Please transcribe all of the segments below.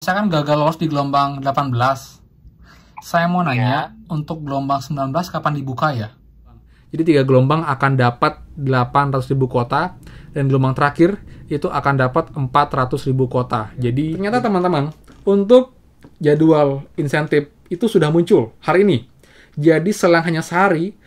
saya kan gagal lolos di gelombang 18. Saya mau nanya, untuk gelombang 19 kapan dibuka ya? Jadi 3 gelombang akan dapat 800.000 kuota, dan gelombang terakhir itu akan dapat 400.000 kuota. Jadi ternyata teman-teman, untuk jadwal insentif itu sudah muncul hari ini. Jadi selang hanya sehari,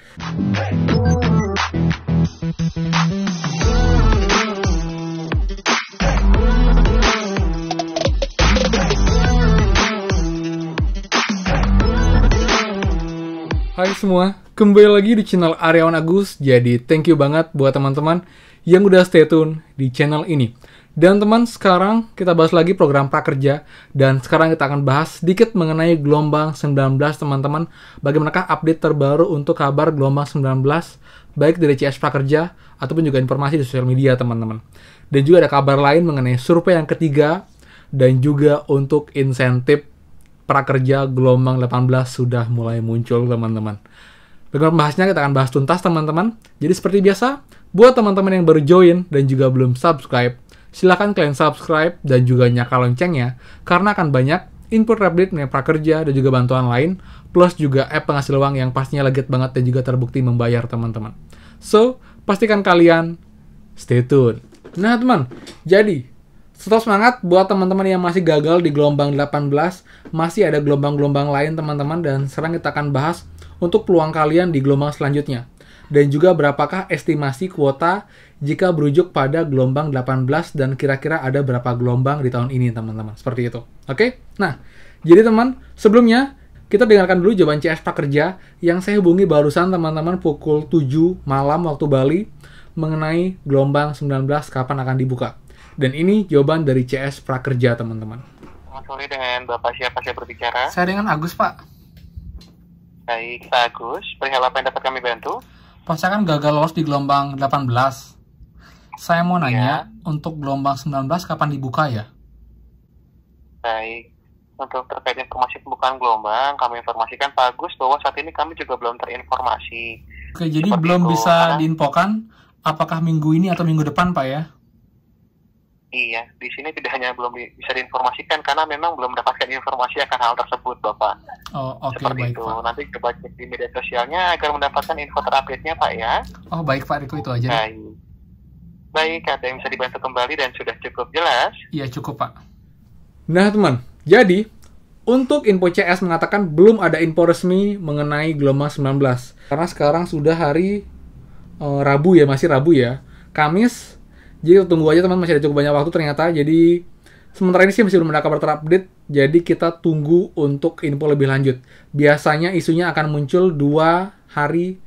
hai semua, kembali lagi di channel Aryawan Agus. Jadi thank you banget buat teman-teman yang udah stay tune di channel ini. Dan teman, sekarang kita bahas lagi program prakerja. Dan sekarang kita akan bahas sedikit mengenai gelombang 19 teman-teman. Bagaimanakah update terbaru untuk kabar gelombang 19, baik dari CS Prakerja ataupun juga informasi di sosial media teman-teman. Dan juga ada kabar lain mengenai survei yang ketiga, dan juga untuk insentif prakerja gelombang 18 sudah mulai muncul teman-teman. Bagaimana bahasnya, kita akan bahas tuntas teman-teman. Jadi seperti biasa, buat teman-teman yang baru join dan juga belum subscribe, silahkan kalian subscribe dan juga nyalakan loncengnya, karena akan banyak info update mengenai prakerja dan juga bantuan lain, plus juga app penghasil uang yang pastinya legit banget dan juga terbukti membayar teman-teman. So, pastikan kalian stay tune. Nah teman, jadi tetap semangat buat teman-teman yang masih gagal di gelombang 18, masih ada gelombang-gelombang lain teman-teman, dan sekarang kita akan bahas untuk peluang kalian di gelombang selanjutnya. Dan juga berapakah estimasi kuota jika berujuk pada gelombang 18, dan kira-kira ada berapa gelombang di tahun ini teman-teman. Seperti itu. Oke? Nah, jadi teman, sebelumnya kita dengarkan dulu jawaban CS Prakerja yang saya hubungi barusan teman-teman pukul 7 malam waktu Bali mengenai gelombang 19 kapan akan dibuka. Dan ini jawaban dari CS Prakerja, teman-teman. Selamat sore, dengan Bapak siapa saya berbicara? Saya dengan Agus, Pak. Baik, Pak Agus. Perihal apa yang dapat kami bantu? Pak, saya kan gagal lolos di gelombang 18. Saya mau nanya, untuk gelombang 19 kapan dibuka ya? Baik. Untuk terkait informasi pembukaan gelombang, kami informasikan Pak Agus bahwa saat ini kami juga belum terinformasi. Oke, jadi Seperti belum itu, bisa karena diinfokan apakah minggu ini atau minggu depan, Pak ya? Iya, di sini tidak hanya belum bisa diinformasikan karena memang belum mendapatkan informasi akan hal tersebut, Bapak. Oh, oke, Seperti baik, itu. Pak. Nanti coba cek di media sosialnya agar mendapatkan info terupdate-nya, Pak ya. Oh, baik, Pak. Itu aja. Baik. Baik, ada yang bisa dibantu kembali dan sudah cukup jelas? Iya, cukup, Pak. Nah teman, jadi untuk info CS mengatakan belum ada info resmi mengenai gelombang 19. Karena sekarang sudah hari Rabu ya, masih Rabu ya. Kamis, jadi tunggu aja teman, masih ada cukup banyak waktu ternyata. Jadi sementara ini sih masih belum ada kabar terupdate. Jadi kita tunggu untuk info lebih lanjut. Biasanya isunya akan muncul 1 hari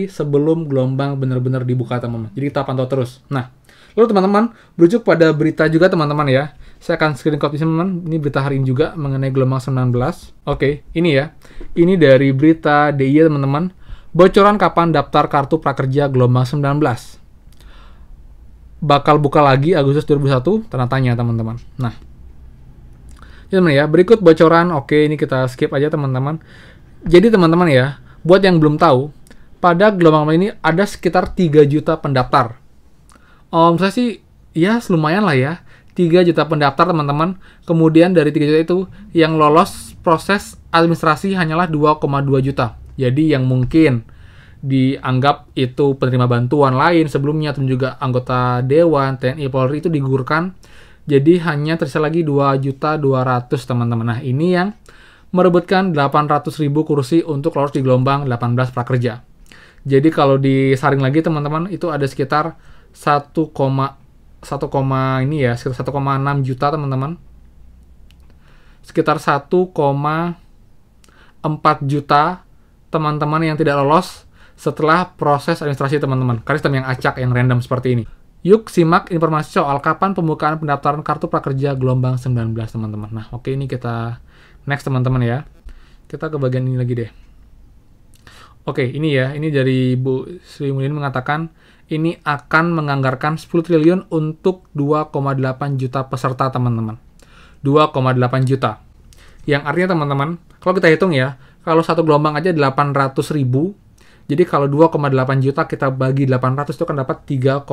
sebelum gelombang benar-benar dibuka teman-teman. Jadi kita pantau terus. Nah, lalu teman-teman, berujuk pada berita juga teman-teman ya. Saya akan screenshot di sini teman. Ini berita hari ini juga mengenai gelombang 19. Oke, ini ya. Ini dari berita DIY teman-teman. Bocoran kapan daftar kartu prakerja gelombang 19. Bakal buka lagi Agustus 2021, tanda tanya teman-teman. Nah, teman ya, berikut bocoran. Oke, ini kita skip aja teman-teman. Jadi teman-teman ya, buat yang belum tahu, pada gelombang ini ada sekitar 3 juta pendaftar. Saya sih, ya lumayan lah ya. 3 juta pendaftar teman-teman. Kemudian dari 3 juta itu, yang lolos proses administrasi hanyalah 2,2 juta. Jadi yang mungkin dianggap itu penerima bantuan lain sebelumnya, atau juga anggota Dewan, TNI, Polri itu digugurkan. Jadi hanya tersisa lagi 2.200.000 teman-teman. Nah ini yang merebutkan 800.000 kursi untuk lolos di gelombang 18 prakerja. Jadi kalau disaring lagi teman-teman, itu ada sekitar 1,6 juta teman-teman. Sekitar 1,4 juta teman-teman yang tidak lolos setelah proses administrasi teman-teman. Karena sistem yang acak, yang random seperti ini. Yuk simak informasi soal kapan pembukaan pendaftaran kartu prakerja gelombang 19 teman-teman. Nah oke, ini kita next teman-teman ya. Kita ke bagian ini lagi deh. Oke, ini ya, ini dari Bu Sri Mulyani mengatakan ini akan menganggarkan 10 triliun untuk 2,8 juta peserta teman-teman. 2,8 juta. Yang artinya teman-teman, kalau kita hitung ya, kalau satu gelombang aja 800.000, jadi kalau 2,8 juta kita bagi 800 itu kan dapat 3,5.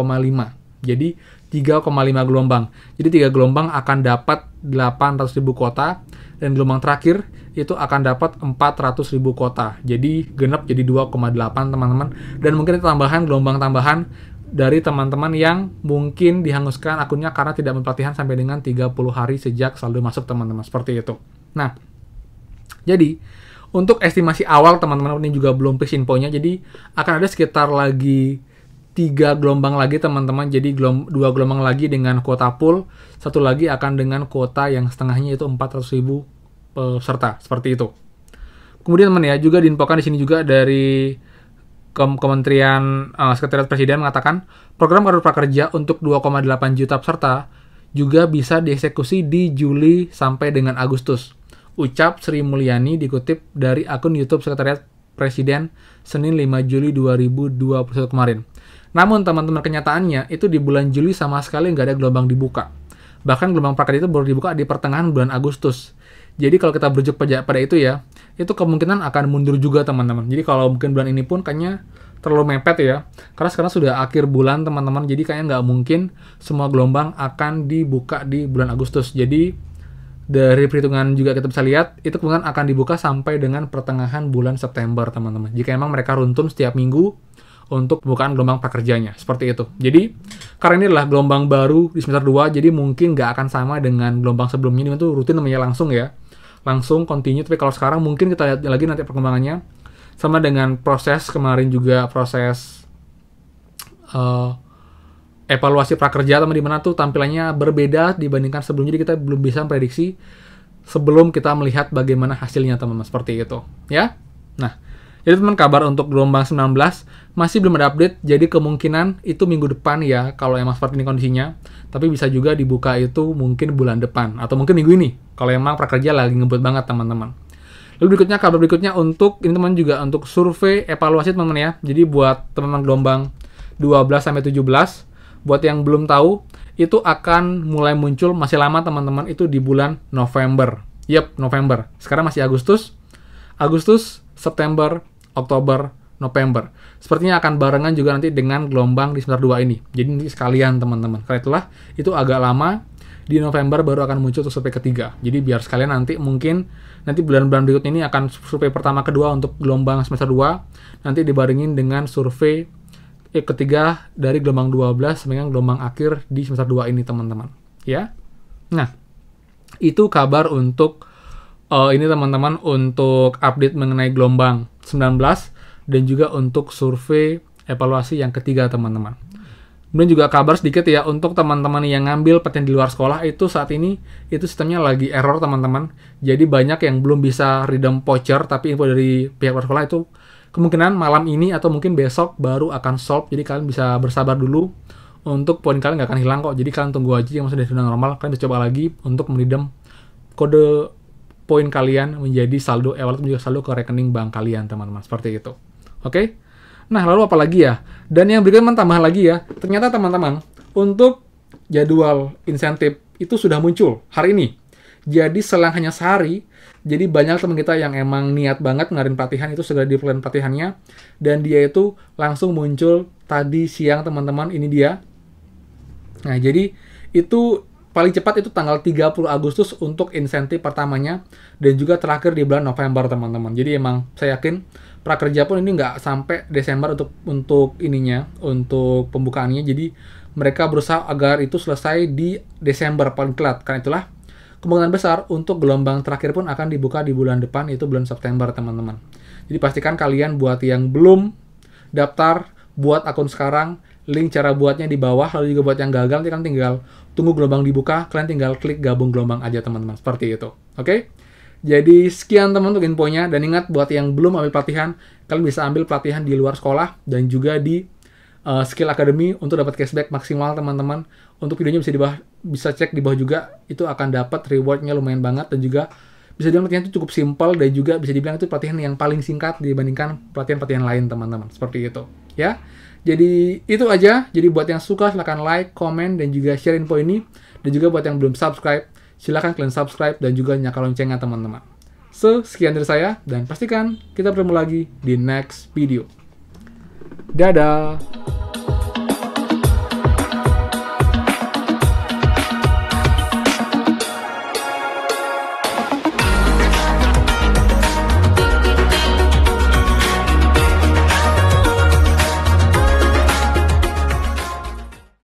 Jadi 3,5 gelombang. Jadi 3 gelombang akan dapat 800.000 kuota, dan gelombang terakhir itu akan dapat 400.000 kuota. Jadi genap jadi 2,8 teman-teman. Dan mungkin tambahan gelombang tambahan dari teman-teman yang mungkin dihanguskan akunnya karena tidak pelatihan sampai dengan 30 hari sejak saldo masuk teman-teman. Seperti itu. Nah, jadi untuk estimasi awal teman-teman ini juga belum fix infonya. Jadi akan ada sekitar lagi 3 gelombang lagi teman-teman. Jadi 2 gelombang lagi dengan kuota full, satu lagi akan dengan kuota yang setengahnya itu 400.000 peserta, seperti itu. Kemudian teman ya, juga diinfokan di sini juga dari Kementerian Sekretariat Presiden mengatakan program Kartu Prakerja untuk 2,8 juta peserta juga bisa dieksekusi di Juli sampai dengan Agustus. Ucap Sri Mulyani dikutip dari akun YouTube Sekretariat Presiden Senin 5 Juli 2021 kemarin. Namun teman-teman, kenyataannya itu di bulan Juli sama sekali nggak ada gelombang dibuka. Bahkan gelombang prakerja itu baru dibuka di pertengahan bulan Agustus. Jadi kalau kita berujuk pada itu ya, itu kemungkinan akan mundur juga teman-teman. Jadi kalau mungkin bulan ini pun kayaknya terlalu mepet ya. Karena sekarang sudah akhir bulan teman-teman, jadi kayaknya nggak mungkin semua gelombang akan dibuka di bulan Agustus. Jadi dari perhitungan juga kita bisa lihat, itu kemungkinan akan dibuka sampai dengan pertengahan bulan September teman-teman. Jika emang mereka runtun setiap minggu untuk pembukaan gelombang prakerjanya, seperti itu. Jadi, karena ini adalah gelombang baru di semester 2, jadi mungkin nggak akan sama dengan gelombang sebelumnya. Ini tuh rutin namanya langsung ya. Langsung continue, tapi kalau sekarang mungkin kita lihat lagi nanti perkembangannya sama dengan proses kemarin juga, proses evaluasi prakerja teman, dimana tuh tampilannya berbeda dibandingkan sebelumnya. Jadi kita belum bisa prediksi sebelum kita melihat bagaimana hasilnya teman-teman, seperti itu ya. Nah, jadi teman, kabar untuk gelombang 19 masih belum ada update, jadi kemungkinan itu minggu depan ya kalau emang seperti ini kondisinya. Tapi bisa juga dibuka itu mungkin bulan depan atau mungkin minggu ini kalau emang prakerja lagi ngebut banget teman-teman. Lalu berikutnya, kabar berikutnya untuk ini teman juga untuk survei evaluasi teman-teman ya. Jadi buat teman-teman gelombang 12 sampai 17, buat yang belum tahu, itu akan mulai muncul masih lama teman-teman, itu di bulan November. Yap, November. Sekarang masih Agustus, September, Oktober, November. Sepertinya akan barengan juga nanti dengan gelombang di semester 2 ini. Jadi nanti sekalian teman-teman. Karena itulah itu agak lama, di November baru akan muncul survei ketiga. Jadi biar sekalian nanti mungkin nanti bulan-bulan berikut ini akan survei pertama kedua untuk gelombang semester 2, nanti dibarengin dengan survei ketiga dari gelombang 12 sampai dengan gelombang akhir di semester 2 ini teman-teman. Ya. Nah, itu kabar untuk ini teman-teman, untuk update mengenai gelombang 19 dan juga untuk survei evaluasi yang ketiga teman-teman. Kemudian juga kabar sedikit ya untuk teman-teman yang ngambil PTN di luar sekolah, itu saat ini itu sistemnya lagi error teman-teman. Jadi banyak yang belum bisa redeem voucher, tapi info dari pihak luar sekolah itu kemungkinan malam ini atau mungkin besok baru akan solve. Jadi kalian bisa bersabar dulu, untuk poin kalian nggak akan hilang kok. Jadi kalian tunggu aja yang sudah normal, kalian bisa coba lagi untuk meredeem kode poin kalian menjadi saldo e-wallet, juga saldo ke rekening bank kalian teman-teman, seperti itu. Oke? Nah, lalu apa lagi ya? Dan yang berikutnya tambahan lagi ya, ternyata teman-teman, untuk jadwal insentif itu sudah muncul hari ini. Jadi selang hanya sehari, jadi banyak teman kita yang emang niat banget ngadain pelatihan itu segera di plan pelatihannya, dan dia itu langsung muncul tadi siang teman-teman, ini dia. Nah, jadi itu paling cepat itu tanggal 30 Agustus untuk insentif pertamanya, dan juga terakhir di bulan November teman-teman. Jadi emang saya yakin prakerja pun ini nggak sampai Desember untuk ininya, untuk pembukaannya. Jadi mereka berusaha agar itu selesai di Desember paling telat. Karena itulah kemungkinan besar untuk gelombang terakhir pun akan dibuka di bulan depan, itu bulan September teman-teman. Jadi pastikan kalian buat yang belum daftar, buat akun sekarang, link cara buatnya di bawah. Lalu juga buat yang gagal, nanti kan tinggal tunggu gelombang dibuka, kalian tinggal klik gabung gelombang aja teman-teman, seperti itu. Oke? Jadi sekian teman untuk infonya, dan ingat buat yang belum ambil pelatihan, kalian bisa ambil pelatihan di luar sekolah dan juga di Skill Academy untuk dapat cashback maksimal teman-teman. Untuk videonya bisa cek di bawah juga, itu akan dapat rewardnya lumayan banget, dan juga bisa dibilang pelatihan itu cukup simpel, dan juga bisa dibilang itu pelatihan yang paling singkat dibandingkan pelatihan-pelatihan lain teman-teman, seperti itu ya. Jadi itu aja. Jadi buat yang suka silahkan like, komen, dan juga share info ini, dan juga buat yang belum subscribe silahkan kalian subscribe dan juga nyalakan loncengnya teman-teman. Sekian dari saya, dan pastikan kita bertemu lagi di next video. Dadah!